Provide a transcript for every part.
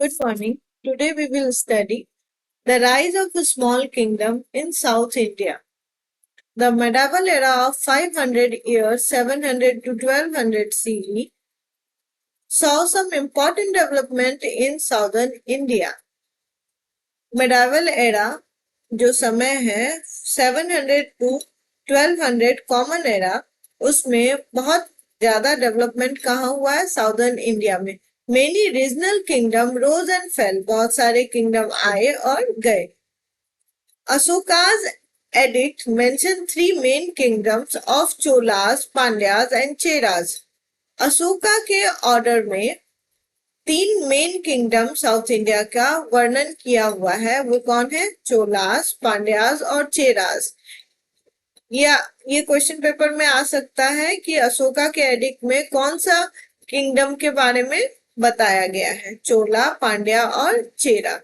Good morning. Today we will study the rise of a small kingdom in South India. The medieval era of 500 years, 700 to 1200 CE, saw some important development in southern India. Medieval era जो समय है 700 to 1200 common era, उसमें बहुत ज्यादा development कहाँ हुआ है? Southern India में. Many regional kingdom rose and fell, बहुत सारे किंगडम आए और गए. Ashoka's edict mentioned three main kingdoms of Cholas, Pandyas and Cheras. Ashoka के ऑर्डर में तीन मेन किंगडम साउथ इंडिया का वर्णन किया हुआ है. वो कौन है? चोलास, पांड्यास और चेरास. या ये क्वेश्चन पेपर में आ सकता है कि अशोका के एडिक्ट में कौन सा किंगडम के बारे में बताया गया है? चोला, पांड्या और चेरा.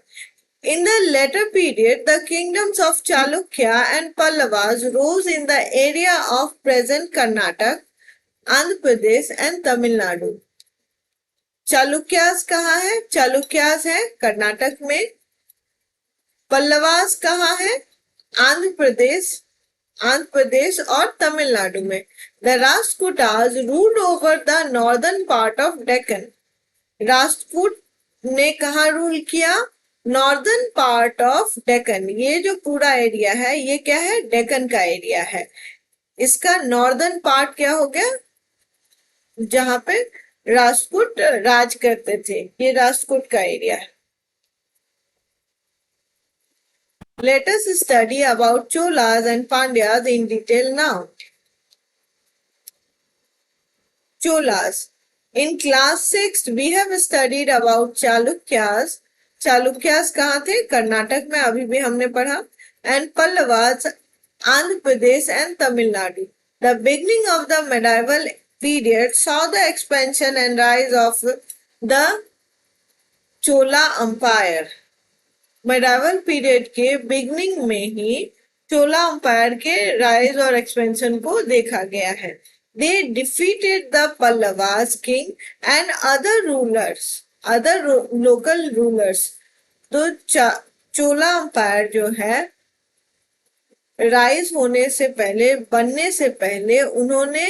In the later period, the kingdoms of Chalukya and Pallavas rose in the area of present Karnataka, Andhra Pradesh and Tamil Nadu. Chalukyas कहाँ है? चालुक्यास है कर्नाटक में. पल्लवास कहाँ है? आंध्र प्रदेश और तमिलनाडु में. The Rashtrakutas ruled over the northern part of Deccan. Rashtrakuta ने कहाँ रूल किया? Northern part of Deccan. ये जो पूरा एरिया है ये क्या है? डेक्कन का एरिया है. इसका नॉर्दर्न पार्ट क्या हो गया? जहां पे राजपूत राज करते थे, ये राजपूत का एरिया है. Let us study about Cholas and Pandyas in detail now. Cholas. In class 6 we have studied about Chalukyas. Chalukyas कहाँ थे? कर्नाटक में, अभी भी हमने पढ़ा. And Pallavas, Andhra Pradesh and Tamil Nadu. The beginning of the medieval period saw the expansion and rise of the Chola umpire. Medieval period के beginning में ही चोला umpire के राइज और एक्सपेंशन को देखा गया है. They defeated the Pallavas king and other rulers, other local rulers. तो चोला umpire जो है राइज होने से पहले, बनने से पहले उन्होंने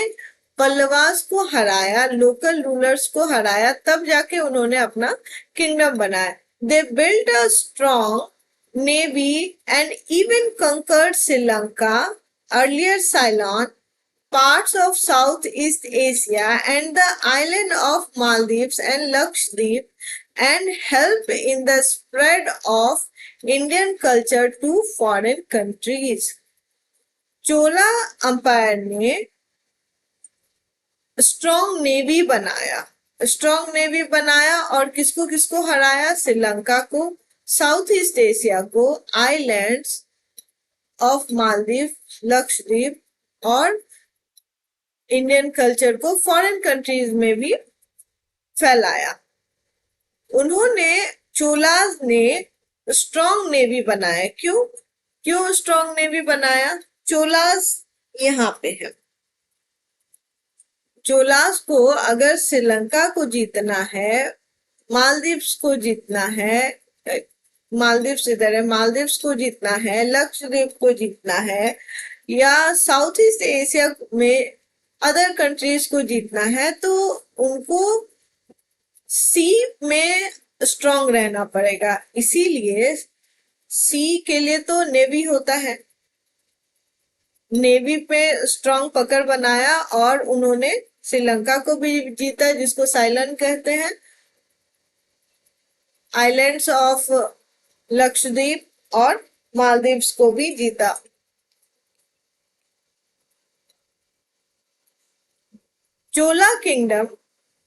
पल्लवास को हराया, लोकल रूलर्स को हराया, तब जाके उन्होंने अपना किंगडम बनाया. They built a strong navy and even conquered Sri Lanka, earlier Ceylon, parts of Southeast Asia and the island of Maldives and Lakshadweep, and help in the spread of Indian culture to foreign countries. Chola umpire ने strong navy बनाया और किसको किसको हराया? श्रीलंका को, south east Asia को, islands of Maldives, Lakshadweep और Indian culture को फॉरेन कंट्रीज में भी फैलाया. उन्होंने, चोलास ने स्ट्रॉन्ग नेवी बनाया. क्यों स्ट्रॉन्ग नेवी बनाया? चोलास यहाँ पे है. चोलास को अगर श्रीलंका को जीतना है, मालदीव्स को जीतना है, मालदीव्स इधर है, मालदीव्स को जीतना है, लक्षद्वीप को जीतना है, या साउथ ईस्ट एशिया में अदर कंट्रीज को जीतना है, तो उनको सी में स्ट्रॉन्ग रहना पड़ेगा. इसीलिए सी के लिए तो नेवी होता है. नेवी पे स्ट्रॉन्ग पकड़ बनाया और उन्होंने श्रीलंका को भी जीता, जिसको साइलन कहते हैं, आइलैंड्स ऑफ लक्षद्वीप और मालदीव्स को भी जीता. Chola kingdom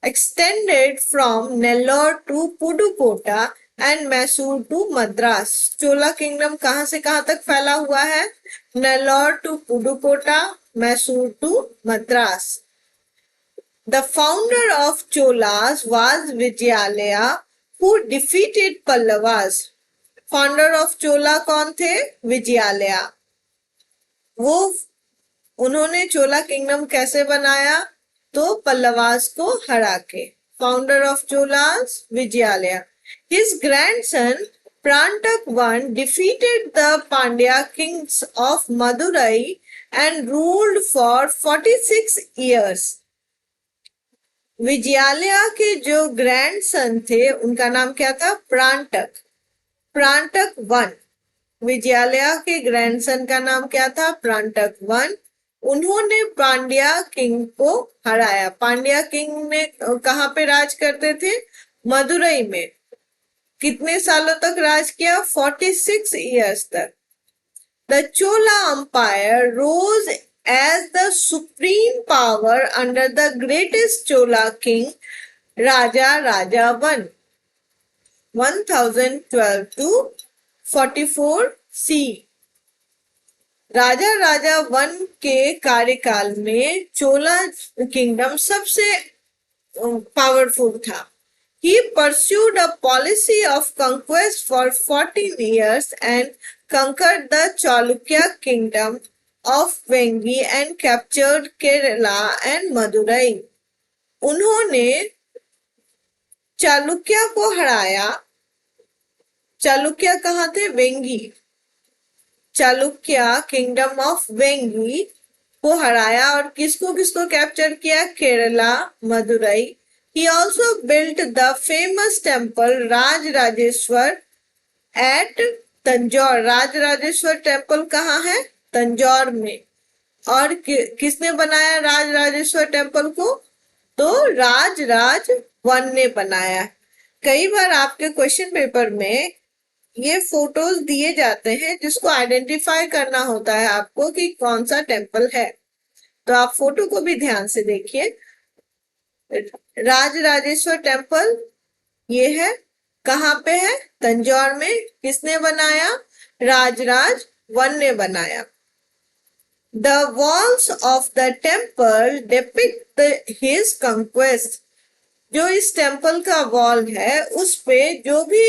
extended from Nellore to Pudukkottai and Mysore to Madras. Chola kingdom कहां से कहां तक फैला हुआ है? Nellore to Pudukkottai, Mysore to Madras. The founder of Cholas was Vijayalaya, who defeated Pallavas. Founder of Chola कौन थे? विजयालया. वो, उन्होंने चोला किंगडम कैसे बनाया? तो पल्लवास को हरा के. Founder of Cholas Vijayalaya. His grandson Prantak I defeated the Pandya kings of Madurai and ruled for 46 years. विजयालया के जो ग्रैंडसन थे उनका नाम क्या था? प्रांटक। प्रांटक वन। विजयालया के ग्रैंडसन का नाम क्या था? प्रांटक वन। उन्होंने पांड्या किंग को हराया। पांड्या किंग ने कहाँ पे राज करते थे? मदुरई में। कितने सालों तक राज किया? 46 years तक। The Chola Empire rose as the supreme power under the greatest Chola king, Raja Raja I, 1012 to 44 C। Raja Raja one के कार्यकाल में चोला किंगडम सबसे पावरफुल था। He pursued a policy of conquest for 14 years and conquered the Chalukya kingdom of Vengi and captured Kerala and Madurai। उन्होंने चालुक्य को हराया। चालुक्य कहाँ थे? वेंगी। चालुक्य किंगडम ऑफ वेंगी को हराया और किसको किसको कैप्चर किया? Kerala, Madurai. He also built the famous temple Rajrajeshwar at Tanjore. Rajarajeshwar temple कहाँ है? तंजौर में। और किसने बनाया राजराजेश्वर टेम्पल को? तो राज वन ने बनाया। कई बार आपके क्वेश्चन पेपर में ये फोटोज दिए जाते हैं जिसको आइडेंटिफाई करना होता है आपको कि कौन सा टेम्पल है, तो आप फोटो को भी ध्यान से देखिए। राजराजेश्वर टेम्पल ये है, कहाँ पे है? तंजौर में। किसने बनाया? राजराज वन ने बनाया। The walls of the temple depict his conquest। जो इस टेम्पल का वॉल है उस पे जो भी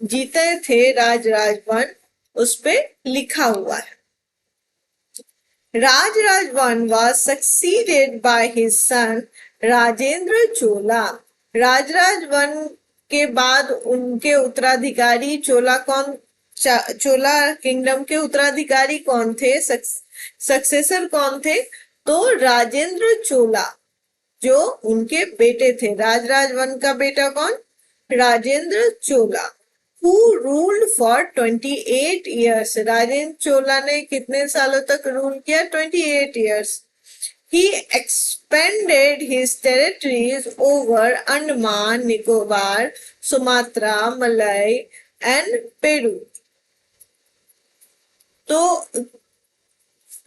जीते थे राजराज वन उस पे लिखा हुआ है। Rajaraja one was succeeded by his son Rajendra Chola. Rajaraja one के बाद उनके उत्तराधिकारी चोला चोला किंगडम के उत्तराधिकारी कौन थे? सक्सेसर कौन थे? तो राजेंद्र चोला जो उनके बेटे थे। राजराज वन का बेटा कौन? राजेंद्र चोला। Who ruled for 28 years। Rajendra Chola ने कितने सालों तक रूल किया? 28 years। He expanded his territories over Andaman, Nicobar, Sumatra, Malay and Peru। तो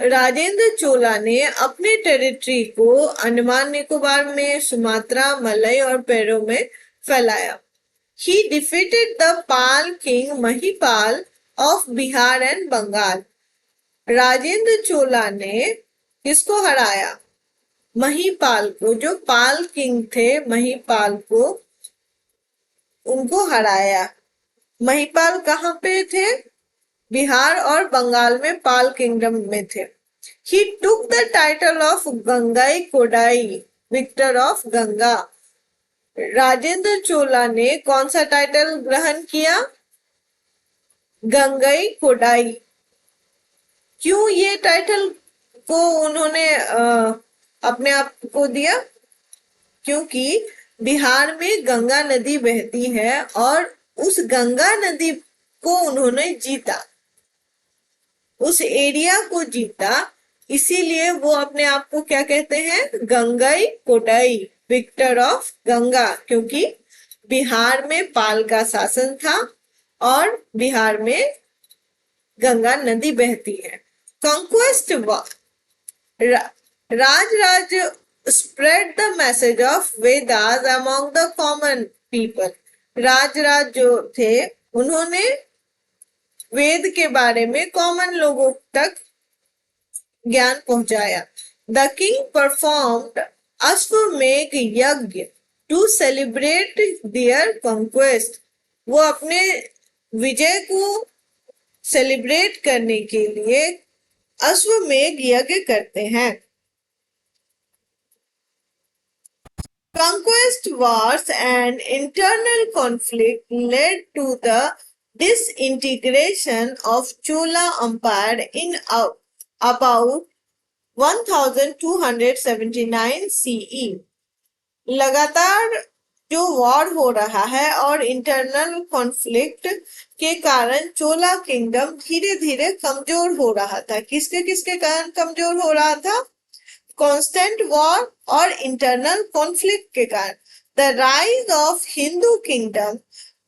राजेंद्र चोला ने अपने टेरिटरी को अंडमान निकोबार में, सुमात्रा, मलय और पेरू में फैलाया। He defeated the Pal king Mahipal of Bihar and Bengal. Rajendra Chola ने किसको हराया? महिपाल को। जो पाल किंग थे महिपाल को, उनको हराया। महिपाल कहाँ पे थे? बिहार और बंगाल में पाल किंगडम में थे। He took the title of Gangai Kodai, victor of Ganga. Rajendra Chola ने कौन सा टाइटल ग्रहण किया? गंगाई कोडाई। क्यों ये टाइटल को उन्होंने अपने आप को दिया? क्योंकि बिहार में गंगा नदी बहती है और उस गंगा नदी को उन्होंने जीता, उस एरिया को जीता, इसीलिए वो अपने आप को क्या कहते हैं? Gangai Kodai, victor of Ganga. क्योंकि बिहार में पाल का शासन था और बिहार में गंगा नदी बहती है। Conquest Rajaraja spread the message of Vedas among the common people। Rajaraja जो थे उन्होंने वेद के बारे में कॉमन लोगों तक ज्ञान पहुंचाया। The king performed अश्वमेघ यज्ञ to celebrate their conquest। वो अपने विजय को सेलिब्रेट करने के लिए अश्वमेघ यज्ञ करते हैं। Conquest wars and internal conflict led to the disintegration of Chola Empire in about 1279 CE. लगातार जो वॉर हो रहा है और इंटरनल कॉन्फ्लिक्ट के कारण चोला किंगडम धीरे धीरे कमजोर हो रहा था। किसके किसके कारण कमजोर हो रहा था? कांस्टेंट वॉर और इंटरनल कॉन्फ्लिक्ट के कारण। The rise of Hindu kingdom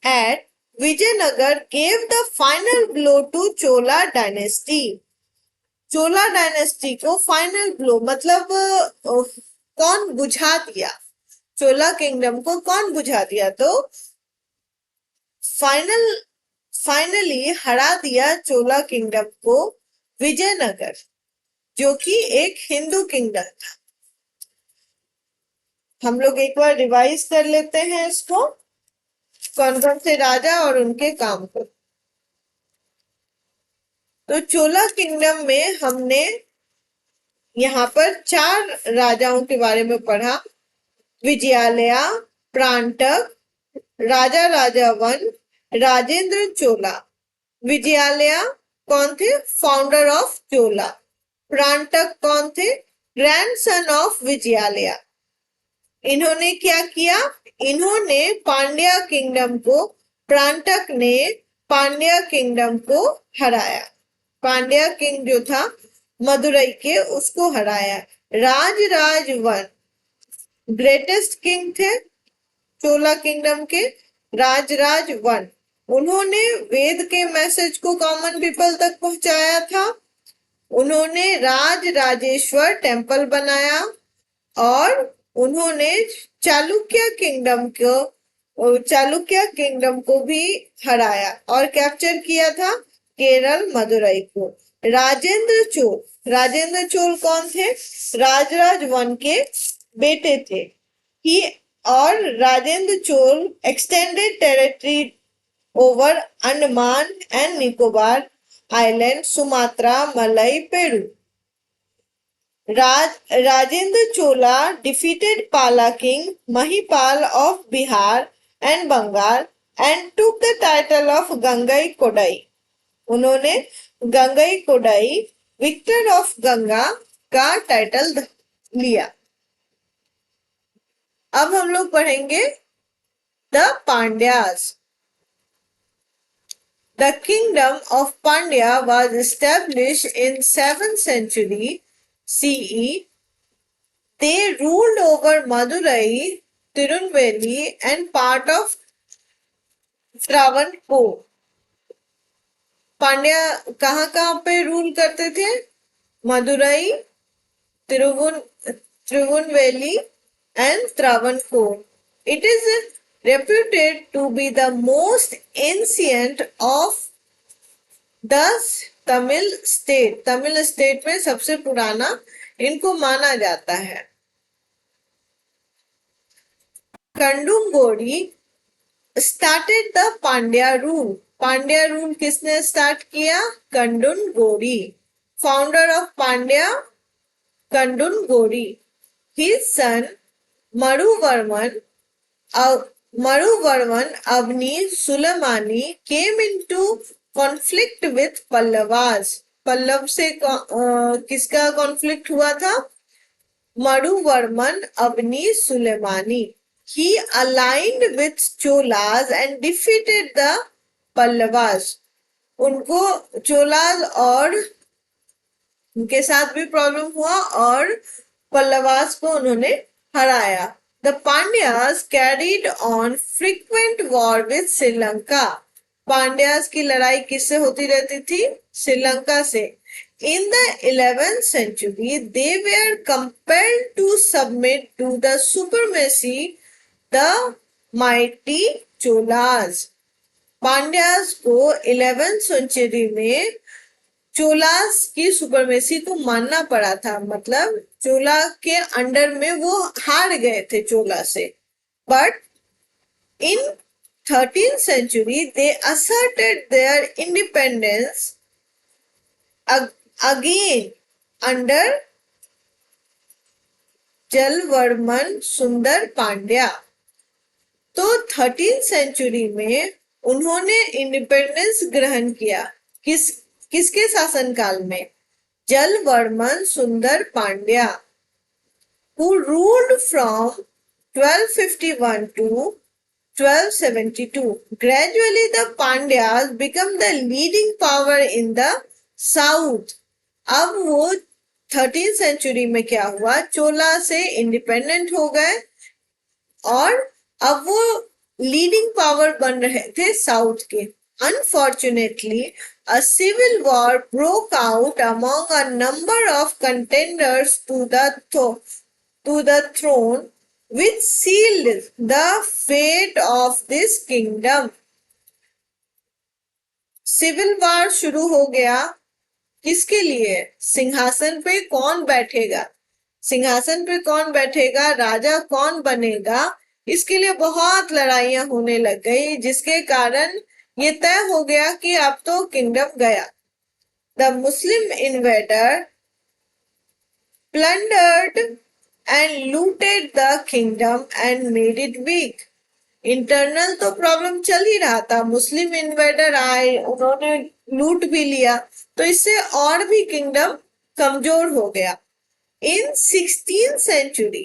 at Vijayanagar gave the final blow to Chola dynasty. Chola dynasty को फाइनल ब्लो मतलब कौन बुझा दिया? चोला किंगडम को कौन बुझा दिया? तो फाइनली हरा दिया चोला किंगडम को विजयनगर, जो कि एक हिंदू किंगडम था। हम लोग एक बार रिवाइज कर लेते हैं इसको, कौन कौन से राजा और उनके काम को। तो चोला किंगडम में हमने यहाँ पर 4 राजाओं के बारे में पढ़ा। विजयालया, प्रांतक, राजा राजा वन, राजेंद्र चोला। विजयालया कौन थे? फाउंडर ऑफ चोला। प्रांतक कौन थे? Grandson of Vijayalaya. इन्होंने क्या किया? इन्होंने पांड्या किंगडम को, प्रांतक ने पांड्या किंगडम को हराया। पांड्या किंग जो था मदुरई के, उसको हराया। राज वन ग्रेटेस्ट किंग थे चोला किंगडम के, राज वन। उन्होंने वेद के मैसेज को कॉमन पीपल तक पहुंचाया था। उन्होंने राजेश्वर टेम्पल बनाया और उन्होंने चालुक्य किंगडम को भी हराया और कैप्चर किया था केरल मदुरई को। राजेंद्र चोल कौन थे? राज वन के बेटे थे। और Rajendra Chola extended territory over Andaman and Nicobar island, Sumatra, मलई, Peru. Rajendra Chola defeated Pala king Mahipal of Bihar and Bengal and took the title of Gangai Kodai. उन्होंने गंगई कोडाई, विक्टर ऑफ गंगा का टाइटल लिया। अब हम लोग पढ़ेंगे the Pandyas. The kingdom of Pandya was established in 7th century CE. They ruled over Madurai, Tirunelveli and part of Travancore. Pandya कहाँ पे rule करते थे? Madurai, Tirunelveli and Travancore. It is reputed to be the most ancient of the Tamil state में सबसे पुराना इनको माना जाता है। कंडुमगोड़ी started the Pandya rule. Pandya rule किसने स्टार्ट किया? कंडुमगोड़ी। फाउंडर ऑफ पांड्या कंडुमगोड़ी। His son Maruvarman Avni Sulamani came into conflict with Pallavas. Pallava से किसका कॉन्फ्लिक्ट हुआ था? मरुवर्मन Avani Sulemani. He aligned with Cholas and defeated the Pallavas. उनको चोलाज और उनके साथ भी प्रॉब्लम हुआ और पल्लवास को उन्होंने हराया। The Pandyas carried on frequent war with Sri Lanka. Pandyas की लड़ाई किससे होती रहती थी? श्रीलंका से। In the 11th century, they were compelled to submit to the supremacy the mighty Cholas. Pandyas को 11th सेंचुरी में चोलास की सुपरमेसी को मानना पड़ा था। मतलब चोला के अंडर में वो हार गए थे चोला से। But in 13th century they asserted their independence again under जलवर्मन सुंदर पांड्या। तो 13th सेंचुरी में उन्होंने इंडिपेंडेंस ग्रहण किया। किसके शासनकाल में? जलवर्मन सुंदर Pandya, who ruled from 1251 to 1272. Gradually, the Pandyas become the leading power in the south. अब वो 13th सेंचुरी में क्या हुआ, चोला से इंडिपेंडेंट हो गए और अब वो लीडिंग पावर बन रहे थे साउथ के। Unfortunately, a civil war broke out among a number of contenders to the throne, which sealed the fate of this kingdom. Civil war शुरू हो गया। किसके लिए? सिंहासन पे कौन बैठेगा, सिंहासन पे कौन बैठेगा, राजा कौन बनेगा, इसके लिए बहुत लड़ाइयां होने लग गई, जिसके कारण ये तय हो गया कि अब तो किंगडम गया। The Muslim invader plundered and looted the kingdom and made it weak. Internal तो प्रॉब्लम चल ही रहा था, मुस्लिम इन्वेडर आए, उन्होंने लूट भी लिया, तो इससे और भी किंगडम कमजोर हो गया। इन 16th century,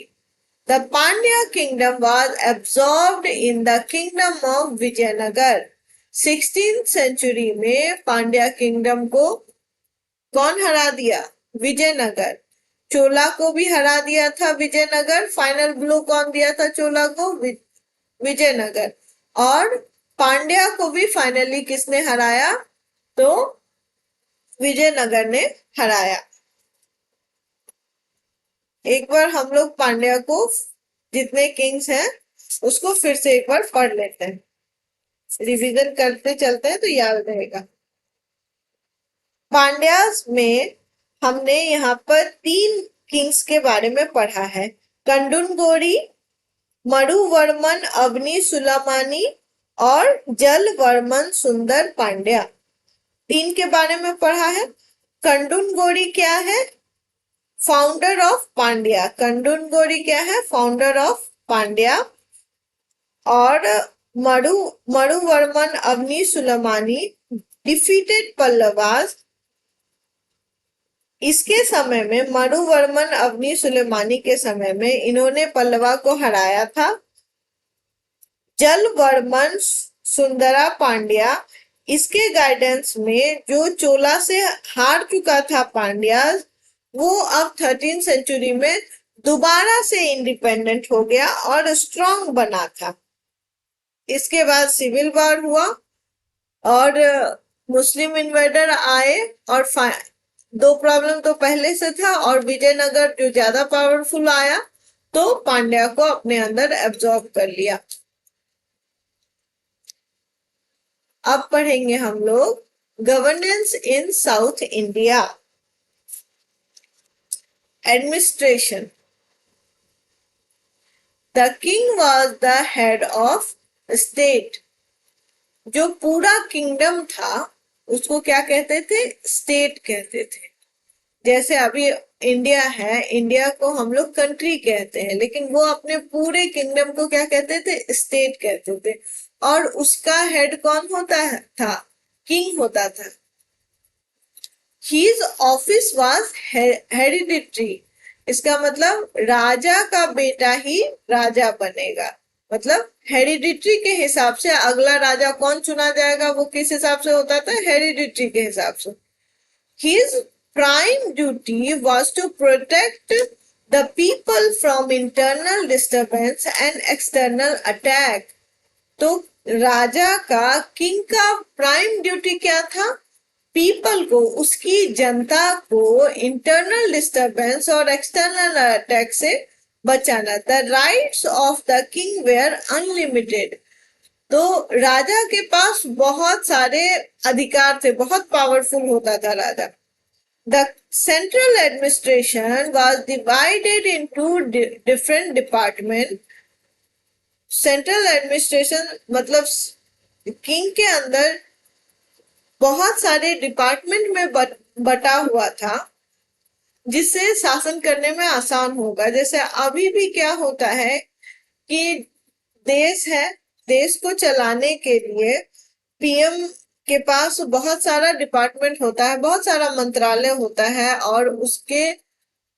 the Pandya kingdom was absorbed in the kingdom of Vijayanagar. 16th century में पांड्या किंगडम को कौन हरा दिया? विजयनगर। चोला को भी हरा दिया था विजयनगर। फाइनल ब्लो कौन दिया था चोला को? विजयनगर। और पांड्या को भी फाइनली किसने हराया? तो विजयनगर ने हराया। एक बार हम लोग पांड्या को जितने किंग्स हैं उसको फिर से एक बार पढ़ लेते हैं, रिवीजन करते चलते हैं तो याद रहेगा। पांड्यास में हमने यहाँ पर 3 किंग्स के बारे में पढ़ा है, कंडुनगोरी, मरुवर्मन अवनी सुलामानी और जलवर्मन सुंदर पांड्या। 3 के बारे में पढ़ा है। कंडुनगोरी क्या है? Founder of Pandya. कंडुनगोरी क्या है? Founder of Pandya. और मरुवर्मन अवनी सुलेमानी डिफीटेड पल्लवास। इसके समय में मरुवर्मन अवनी सुलेमानी के समय में इन्होंने पल्लवा को हराया था। जलवर्मन सुंदरा पांड्या, इसके गाइडेंस में जो चोला से हार चुका था पांड्या, वो अब 13th सेंचुरी में दोबारा से इंडिपेंडेंट हो गया और स्ट्रांग बना था। इसके बाद सिविल वॉर हुआ और मुस्लिम इन्वेडर आए और 2 प्रॉब्लम तो पहले से था और विजयनगर जो ज्यादा पावरफुल आया तो पांड्या को अपने अंदर एब्जॉर्ब कर लिया। अब पढ़ेंगे हम लोग governance in south India. Administration. The king was the head of state. जो पूरा किंगडम था उसको क्या कहते थे? स्टेट कहते थे। जैसे अभी इंडिया है, इंडिया को हम लोग कंट्री कहते हैं, लेकिन वो अपने पूरे किंगडम को क्या कहते थे? स्टेट कहते थे। और उसका हेड कौन होता था? किंग होता था। His office was hereditary। इसका मतलब राजा का बेटा ही राजा बनेगा। मतलब हेरिडिटरी के हिसाब से अगला राजा कौन चुना जाएगा, वो किस हिसाब से होता था? हेरिडिटरी के हिसाब से। His prime duty was to protect the people from internal disturbance and external attack। तो राजा का, किंग का प्राइम ड्यूटी क्या था? पीपल को, उसकी जनता को इंटरनल डिस्टरबेंस और एक्सटर्नल अटैक से बचाना। The rights of the king were unlimited. तो राजा के पास बहुत सारे अधिकार थे, बहुत पावरफुल होता था राजा। The central administration was divided into different department. Central administration मतलब किंग के अंदर बहुत सारे डिपार्टमेंट में बटा हुआ था। जिससे शासन करने में आसान होगा। जैसे अभी भी क्या होता है कि देश है, देश को चलाने के लिए पीएम के पास बहुत सारा डिपार्टमेंट होता है, बहुत सारा मंत्रालय होता है, और उसके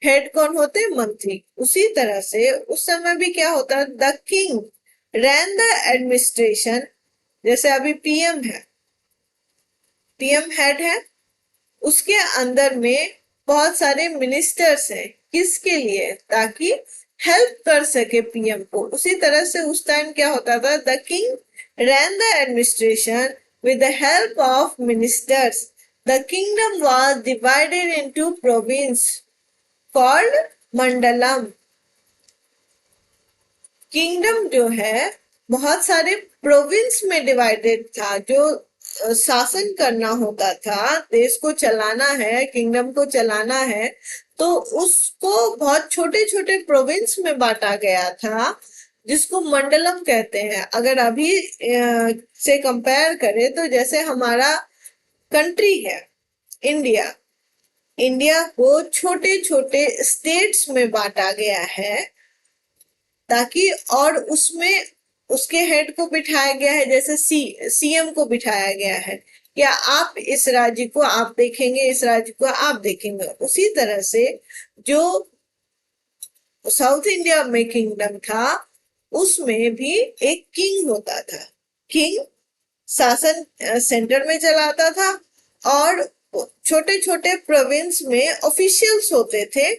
हेड कौन होते हैं? मंत्री। उसी तरह से उस समय भी क्या होता है, the king rain the administration. जैसे अभी पीएम है, पीएम हेड है, उसके अंदर में बहुत सारे मिनिस्टर्स हैं। किसके लिए? ताकि हेल्प कर सके पीएम को। उसी तरह से उस टाइम क्या होता था, the king rain the administration with the help of ministers. The kingdom was divided into province called mandalam. Kingdom जो है बहुत सारे प्रोविंस में डिवाइडेड था। जो शासन करना होता था, देश को चलाना है, किंगडम को चलाना है, तो उसको बहुत छोटे छोटे प्रोविंस में बांटा गया था, जिसको मंडलम कहते हैं। अगर अभी से कंपेयर करें तो जैसे हमारा कंट्री है इंडिया, इंडिया को छोटे छोटे स्टेट्स में बांटा गया है, ताकि और उसमें उसके हेड को बिठाया गया है। जैसे सीएम को बिठाया गया है, या आप इस राज्य को आप देखेंगे, इस राज्य को आप देखेंगे। उसी तरह से जो साउथ इंडिया में किंगडम था, उसमें भी एक किंग होता था। किंग शासन सेंटर में चलाता था, और छोटे छोटे प्रोविंस में ऑफिशियल्स होते थे,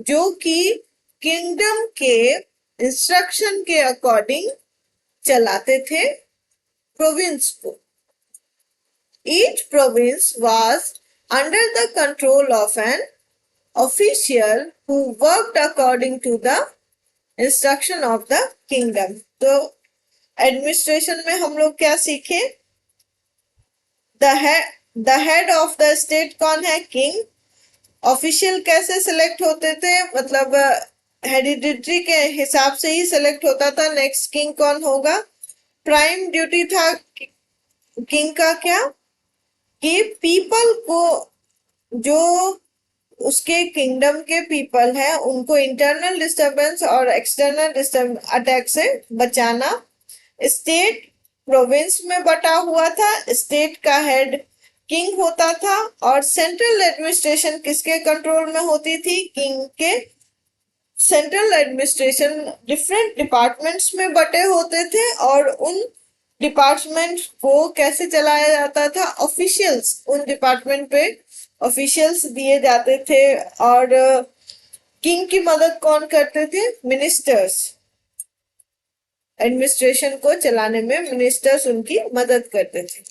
जो कि किंगडम के इंस्ट्रक्शन के अकॉर्डिंग चलाते थे प्रोविंस को। Each province was under the control of an official who worked according to the instruction of the kingdom. तो एडमिनिस्ट्रेशन में हम लोग क्या सीखे? The head of the state कौन है? किंग। ऑफिशियल कैसे सिलेक्ट होते थे? मतलब हेरिडिटरी के हिसाब से ही सिलेक्ट होता था। नेक्स्ट किंग कौन होगा? प्राइम ड्यूटी था किंग का क्या? कि पीपल को, जो उसके किंगडम के पीपल है, उनको इंटरनल डिस्टरबेंस और एक्सटर्नल अटैक से बचाना। स्टेट प्रोविंस में बटा हुआ था, स्टेट का हेड किंग होता था, और सेंट्रल एडमिनिस्ट्रेशन किसके कंट्रोल में होती थी? किंग के। सेंट्रल एडमिनिस्ट्रेशन डिफरेंट डिपार्टमेंट्स में बटे होते थे, और उन डिपार्टमेंट को कैसे चलाया जाता था? ऑफिशियल्स, उन डिपार्टमेंट पे ऑफिशियल्स दिए जाते थे। और किंग की मदद कौन करते थे? मिनिस्टर्स। एडमिनिस्ट्रेशन को चलाने में मिनिस्टर्स उनकी मदद करते थे।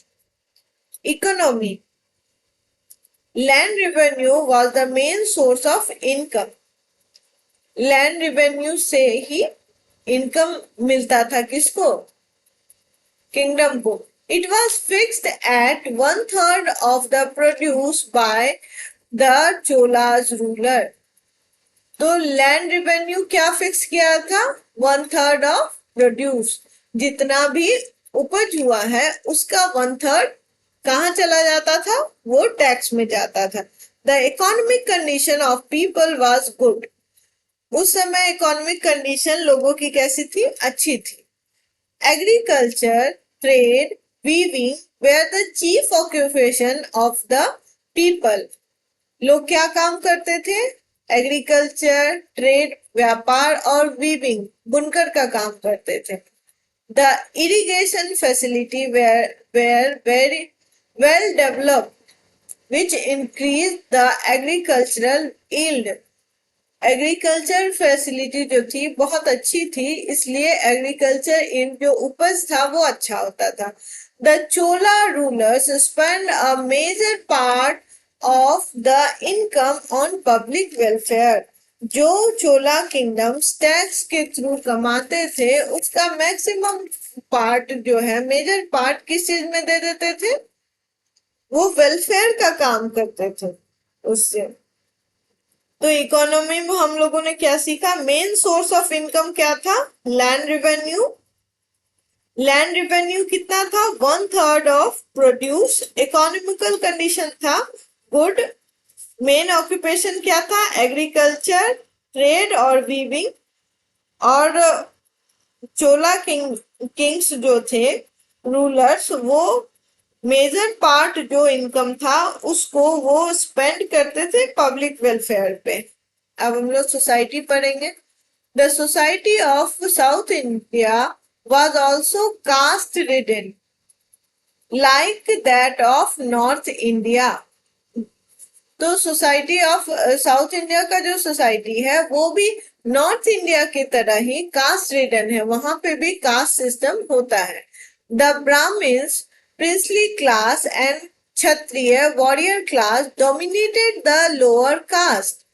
Economy, land revenue was the main source of income. Land revenue से ही इनकम मिलता था किसको? किंगडम को। It was fixed at 1/3 of the produce by the Cholas ruler. तो लैंड रेवेन्यू क्या फिक्स किया था? 1/3 ऑफ प्रोड्यूस। जितना भी उपज हुआ है उसका 1/3 कहाँ चला जाता था? वो टैक्स में जाता था। The economic condition of people was good. उस समय इकोनॉमिक कंडीशन लोगों की कैसी थी? अच्छी थी। Agriculture, trade, weaving were the chief occupation of the people. लोग क्या काम करते थे? एग्रीकल्चर, ट्रेड, व्यापार, और वीविंग, बुनकर का काम करते थे। The irrigation facility were very well developed, which increased the agricultural yield. Agriculture facility जो थी बहुत अच्छी थी, इसलिए एग्रीकल्चर इन जो उपज था वो अच्छा होता था। The Chola rulers spend a major part of the income on public welfare. जो चोला किंगडम टैक्स के थ्रू कमाते थे, उसका मैक्सिमम पार्ट जो है, मेजर पार्ट किस चीज में दे देते थे? वो वेलफेयर का काम करते थे उससे। तो इकोनॉमी में हम लोगों ने क्या सीखा? मेन सोर्स ऑफ इनकम क्या था? Land revenue. लैंड रेवेन्यू कितना था? 1/3 ऑफ प्रोड्यूस। इकोनॉमिकल कंडीशन था गुड। मेन ऑक्यूपेशन क्या था? एग्रीकल्चर, ट्रेड और वीविंग। और चोला किंग्स जो थे रूलर्स, वो मेजर पार्ट जो इनकम था उसको वो स्पेंड करते थे पब्लिक वेलफेयर पे। अब हम लोग सोसाइटी पढ़ेंगे। The society of south India was also caste ridden like that of North India। तो सोसाइटी ऑफ साउथ इंडिया का जो सोसाइटी है वो भी नॉर्थ इंडिया की तरह ही कास्ट रिडन है, वहां पे भी कास्ट सिस्टम होता है। The Brahmins, princely class and Kshatriya warrior class dominated the lower caste.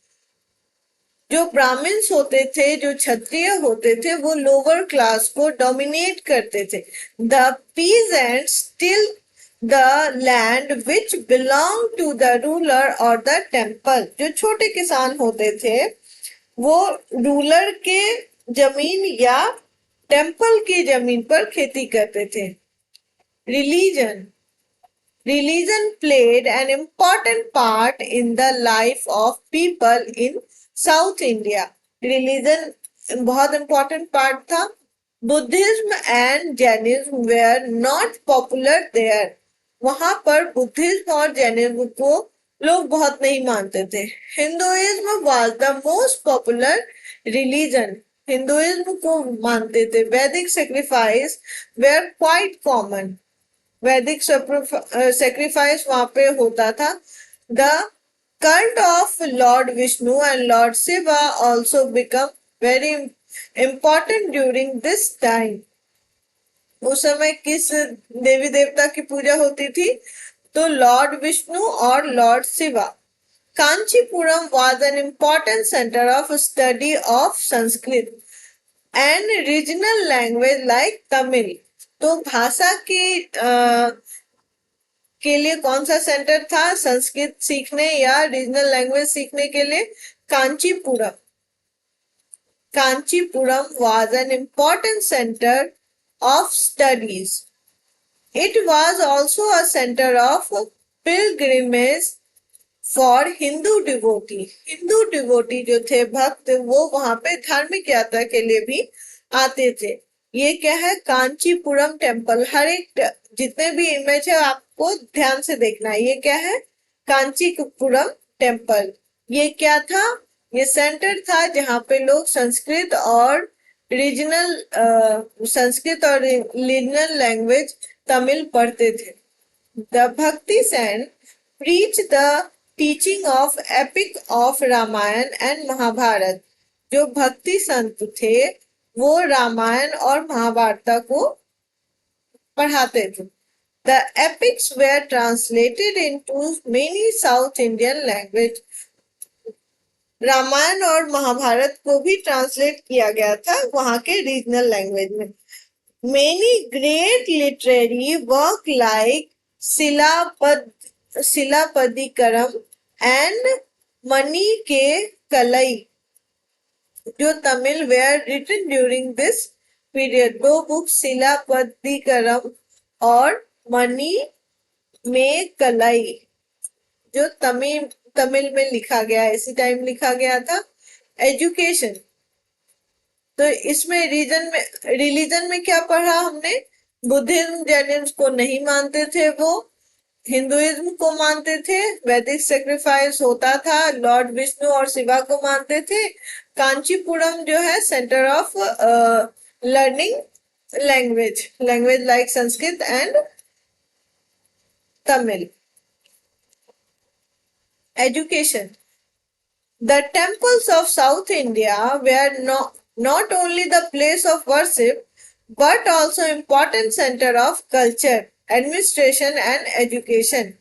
जो ब्राह्मण्स होते थे, जो क्षत्रिय होते थे, वो लोअर क्लास को डोमिनेट करते थे। The peasants till the land which belong to the ruler और द टेम्पल। जो छोटे किसान होते थे वो रूलर के जमीन या टेम्पल की जमीन पर खेती करते थे। Religion Religion played an important part in the life of people in South India। Religion बहुत important part था। Buddhism and Jainism were not popular there। वहां पर बुद्धिज्म और जैनिज्म को लोग बहुत नहीं मानते थे। Hinduism was the most popular religion। Hinduism को मानते थे। वैदिक sacrifice were quite common। वैदिक सेक्रीफाइस वहां पे होता था। The cult of Lord Vishnu and Lord Shiva also become very important during this time। उस समय किस देवी देवता की पूजा होती थी? तो लॉर्ड विष्णु और Lord Shiva. Kanchipuram was an important center of study of Sanskrit and regional language like Tamil। तो भाषा के लिए कौन सा सेंटर था संस्कृत सीखने या रीजनल लैंग्वेज सीखने के लिए? Kanchipuram. Kanchipuram was an important center of studies। It was also a center of pilgrimage for Hindu devotee। Hindu devotee जो थे, भक्त, वो वहां पे धार्मिक यात्रा के लिए भी आते थे। ये क्या है? कांचीपुरम टेम्पल। हर एक जितने भी इमेज है आपको ध्यान से देखना है। ये क्या है? कांचीपुरम टेम्पल। ये क्या था? ये सेंटर था जहाँ पे लोग संस्कृत और रीजनल लैंग्वेज तमिल पढ़ते थे। The bhakti saint preach the teaching of epic of Ramayana and Mahabharata. जो भक्ति संत थे वो रामायण और महाभारत को पढ़ाते थे। The epics were translated into many South Indian language। Ramayan और महाभारत को भी ट्रांसलेट किया गया था वहां के रीजनल लैंग्वेज में। Many great literary work like Silappadikaram and Manimekalai जो Tamil were written during this period. दो बुक शिलापदिकरम और मनी में कलई जो तमिल में लिखा गया, इसी टाइम लिखा गया था। एजुकेशन, तो इसमें रिलीजन में क्या पढ़ा हमने? बुद्धिज्म जैनिज्म को नहीं मानते थे, वो हिंदुइज्म को मानते थे। वैदिक सेक्रीफाइस होता था। लॉर्ड विष्णु और शिवा को मानते थे। कांचीपुरम जो है centre of learning language like Sanskrit and Tamil. Education, the temples of South India were not only the place of worship but also important center of culture, administration and education।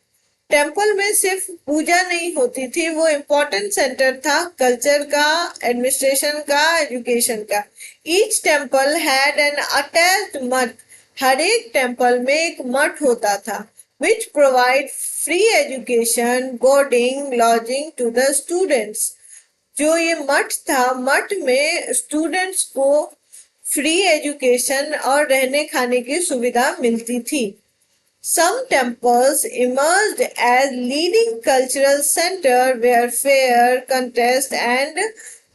Temple में सिर्फ पूजा नहीं होती थी, वो इम्पोर्टेंट सेंटर था culture का, administration का, एजुकेशन का। Each temple had an attached math. हर एक टेम्पल में एक मठ होता था। Which provide free education, boarding, lodging to the students. जो ये मठ था, मठ में स्टूडेंट्स को फ्री एजुकेशन और रहने खाने की सुविधा मिलती थी। Some temples emerged as leading cultural center where fair, contest and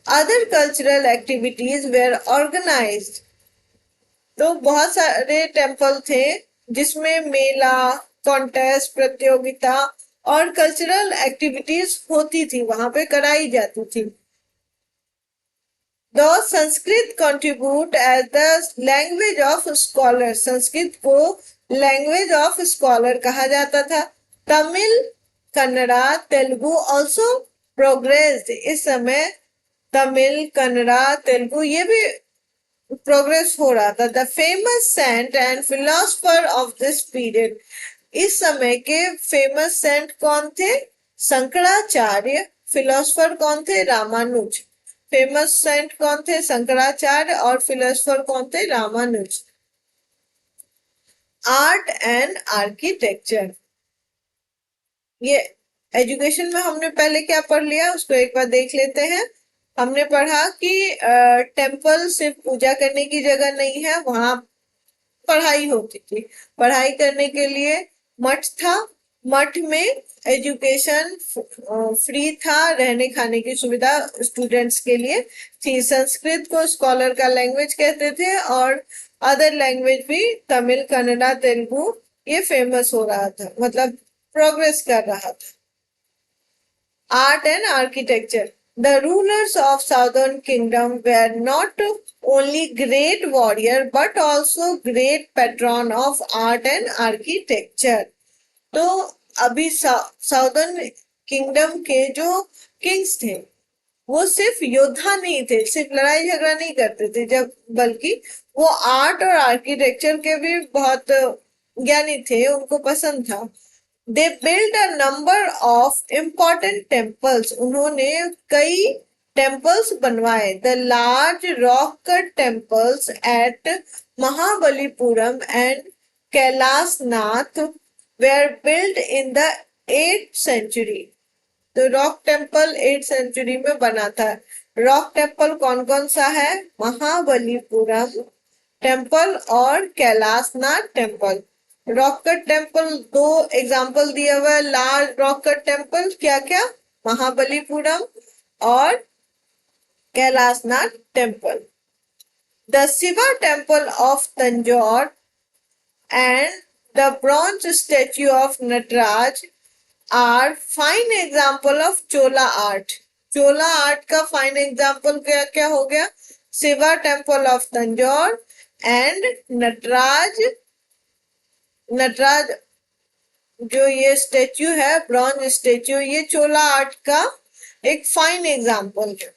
other cultural activities were organized. तो बहुत सारे टेम्पल थे जिसमें मेला, कॉन्टेस्ट, प्रतियोगिता और कल्चरल एक्टिविटीज होती थी, वहां पे कराई जाती थी। The Sanskrit contribute as the language of scholar, Sanskrit को लैंग्वेज ऑफ स्कॉलर कहा जाता था। तमिल, कन्नड़ा, तेलुगु ऑल्सो प्रोग्रेस्ड, इस समय तमिल, कन्नड़ा, तेलुगु ये भी प्रोग्रेस हो रहा था। The famous saint and philosopher of this period, इस समय के फेमस सेंट कौन थे? शंकराचार्य। फिलोसफर कौन थे? रामानुज। फेमस सेंट कौन थे? शंकराचार्य। और फिलोसफर कौन थे? रामानुज। आर्ट एंड आर्किटेक्चर, ये एजुकेशन में हमने पहले क्या पढ़ लिया उसको एक बार देख लेते हैं। हमने पढ़ा कि टेम्पल सिर्फ पूजा करने की जगह नहीं है, वहां पढ़ाई होती थी। पढ़ाई करने के लिए मठ था, मठ में एजुकेशन फ्री था, रहने खाने की सुविधा स्टूडेंट्स के लिए थी। संस्कृत को स्कॉलर का लैंग्वेज कहते थे और अदर लैंग्वेज भी तमिल, कन्नड़ा, तेलुगु ये फेमस हो रहा था, मतलब प्रोग्रेस कर रहा था। Art and architecture. The rulers of southern kingdom were not only great warrior but also great patron of art and architecture. तो अभी साउदर्न किंगडम के जो किंग्स थे वो सिर्फ योद्धा नहीं थे, सिर्फ लड़ाई झगड़ा नहीं करते थे, जब बल्कि वो आर्ट और आर्किटेक्चर के भी बहुत ज्ञानी थे, उनको पसंद था। They built a number of important temples. उन्होंने कई temples बनवाए। The large rock cut temples at Mahabalipuram and Kailash Nath were built in the 8th century. तो रॉक टेम्पल 8th सेंचुरी में बना था। रॉक टेम्पल कौन कौन सा है? महाबलीपुरम टेम्पल और Kailashnath temple. Rock cut temple दो एग्जाम्पल दिया हुआ है। लार्ज रॉक कट टेम्पल क्या क्या? महाबलीपुरम और Kailashnath temple. The Shiva temple of Tanjore and the bronze statue of Nataraj are fine example of Chola art. Chola art का फाइन एग्जाम्पल क्या क्या हो गया? Shiva temple of Tanjore and Nataraj. Nataraj जो ये स्टेच्यू है, ब्रॉन्ज स्टेच्यू, ये चोला आर्ट का एक फाइन एग्जाम्पल है।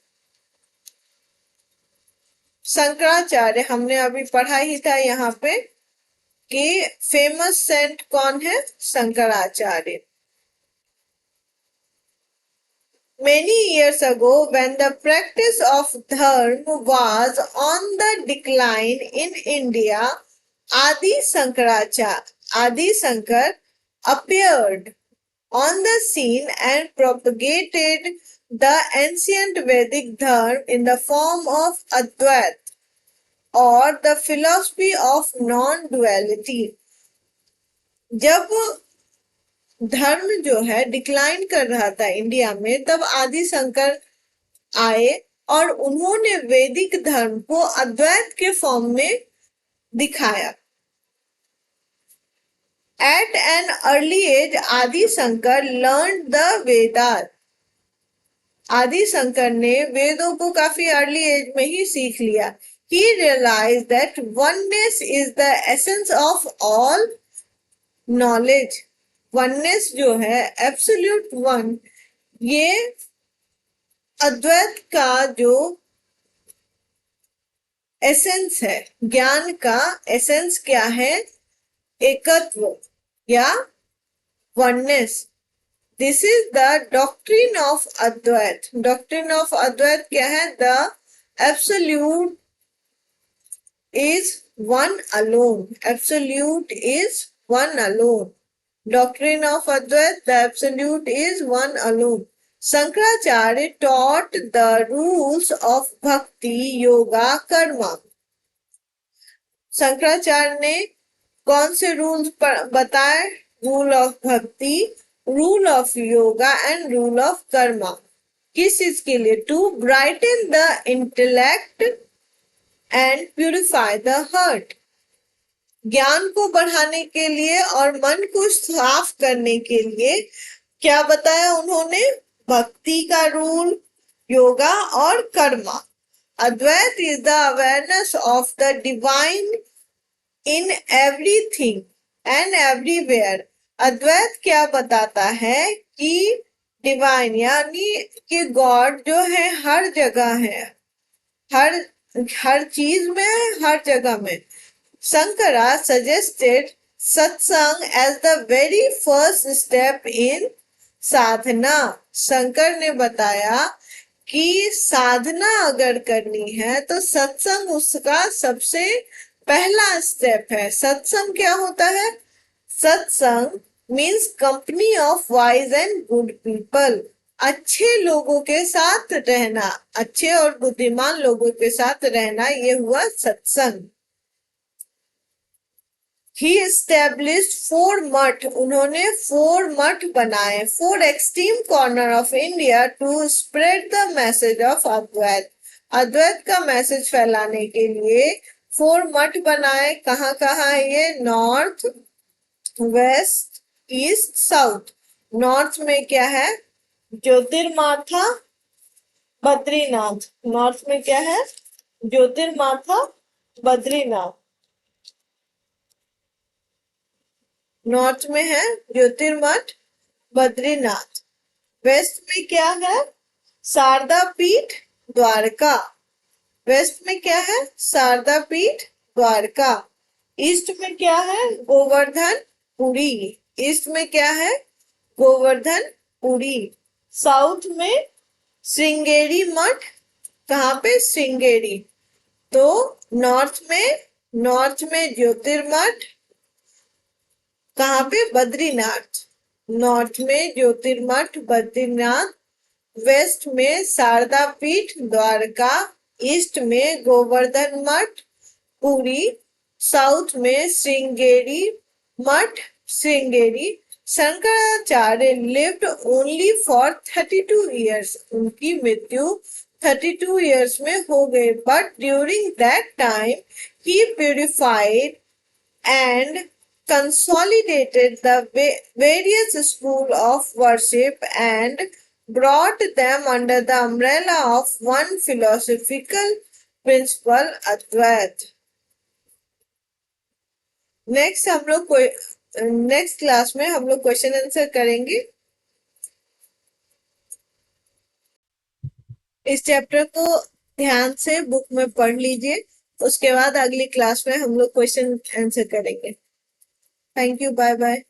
शंकराचार्य हमने अभी पढ़ा ही था यहाँ पे कि फेमस सेंट कौन है? Shankaracharya. Many years ago, when the practice of dharma was on the decline in India, Adi Shankar appeared on the scene and propagated the ancient Vedic dharma in the form of Advaita or the philosophy of non-duality. जब धर्म जो है decline कर रहा था India में, तब आदि शंकर आए और उन्होंने वैदिक धर्म को अद्वैत के फॉर्म में दिखाया। At an early age, Adi Shankar learned the Vedas. आदि शंकर ने वेदों को काफी अर्ली एज में ही सीख लिया। He realized that oneness is the essence of all knowledge. Oneness जो है, एब्सोल्यूट वन, ये अद्वैत का जो एसेंस है, ज्ञान का एसेंस क्या है? एकत्व या oneness. This is the doctrine of Advaita. Doctrine of Advaita क्या है? The absolute is one alone. Absolute is one alone. Doctrine of Advaita, the absolute is one alone. Shankaracharya taught the rules of bhakti, yoga, karma. Shankaracharya ने कौन से rules बताए? Rule of bhakti, rule of yoga and rule of karma. किस चीज के लिए? To brighten the intellect and purify the heart. ज्ञान को बढ़ाने के लिए और मन को साफ करने के लिए क्या बताया उन्होंने? भक्ति का रूल, योगा और karma. Advaita is the awareness of the divine in everything and everywhere. Advaita क्या बताता है कि डिवाइन यानी कि गॉड जो है हर जगह है, हर हर चीज में है, हर जगह में। Shankara suggested satsang as the very first step in साधना। शंकर ने बताया कि साधना अगर करनी है तो सत्संग उसका सबसे पहला स्टेप है। सत्संग क्या होता है? सत्संग means company of wise and good people. अच्छे लोगों के साथ रहना, अच्छे और बुद्धिमान लोगों के साथ रहना, ये हुआ सत्संग। He established 4 मठ, उन्होंने 4 मठ बनाए, 4 extreme corner of India to spread the message of अद्वैत। अद्वैत का मैसेज फैलाने के लिए 4 मठ बनाए। कहाँ कहाँ है ये? North, west, east, south. North में क्या है? ज्योतिर्माथा, बद्रीनाथ। नॉर्थ में क्या है? ज्योतिर्माथा, बद्रीनाथ। नॉर्थ में है ज्योतिर्मठ, बद्रीनाथ। वेस्ट में क्या है? शारदा पीठ, द्वारका। वेस्ट में क्या है? शारदा पीठ, द्वारका। ईस्ट में क्या है? गोवर्धन, पुरी। ईस्ट में क्या है? गोवर्धन, पुरी। साउथ में श्रृंगेरी मठ। कहाँ पे? श्रृंगेरी। तो नॉर्थ में ज्योतिर्मठ, कहाँ पे? बद्रीनाथ। नॉर्थ में ज्योतिर्मठ, बद्रीनाथ। वेस्ट में शारदा पीठ, द्वारका। ईस्ट में गोवर्धन मठ, पुरी। साउथ में श्रृंगेरी मठ, Sringeri. Shankaracharya lived only for 32 years। उनकी मृत्यु 32 years में हो गई। But during that time he purified and consolidated the various schools of worship and brought them under the umbrella of one philosophical principle, Advaita. Next class में हम लोग क्वेश्चन आंसर करेंगे। इस चैप्टर को ध्यान से बुक में पढ़ लीजिए, उसके बाद अगली क्लास में हम लोग क्वेश्चन आंसर करेंगे। Thank you, bye bye.